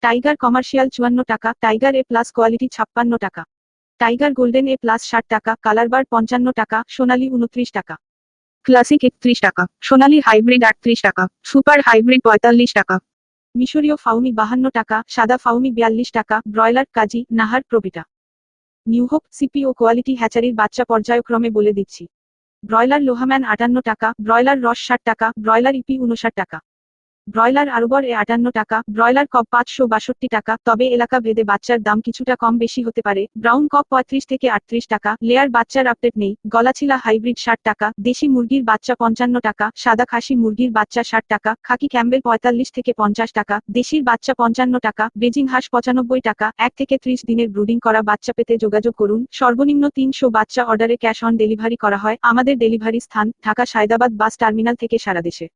Tiger commercial 54 টাকা, tiger এ plus quality 56 টাকা, tiger golden A plus 60 টাকা, কালারবার 55 টাকা, সোনালী 29 টাকা, ক্লাসিক 31 টাকা, সোনালী হাইব্রিড 38 টাকা, সুপার হাইব্রিড 45 টাকা, মিশরীয় ফাউমি 52 টাকা, সাদা ফাউমি 42 টাকা, ব্রয়লার কাজী, নাহার প্রভৃতা। নিউহোপ সিপি ও কোয়ালিটি হ্যাচারির বাচ্চা পর্যায়ক্রমে বলে দিচ্ছি। ব্রয়লার লোহাম্যান 58 টাকা, ব্রয়লার রস 60 টাকা, ব্রয়লার ইপি 59 টাকা, ব্রয়লার আরবর এ 58 টাকা, ব্রয়লার কক 562 টাকা, তবে এলাকা ভেদে বাচ্চার দাম কিছুটা কম বেশি হতে পারে। ব্রাউন কক 35 থেকে 38 টাকা, লেয়ার বাচ্চার আপডেট নেই। গলাছিলা হাইব্রিড 60 টাকা, দেশি মুরগির বাচ্চা 55 টাকা, সাদা খাসি মুরগির বাচ্চা 60 টাকা, খাকি ক্যাম্বেল 45 থেকে 50 টাকা, দেশির বাচ্চা 55 টাকা, বেজিং হাঁস 95 টাকা। 1 থেকে 30 দিনের ব্রুডিং করা বাচ্চা পেতে যোগাযোগ করুন। সর্বনিম্ন 300 বাচ্চা অর্ডারে ক্যাশ অন ডেলিভারি করা হয়। আমাদের ডেলিভারি স্থান ঢাকা সায়দাবাদ বাস টার্মিনাল থেকে সারা দেশে।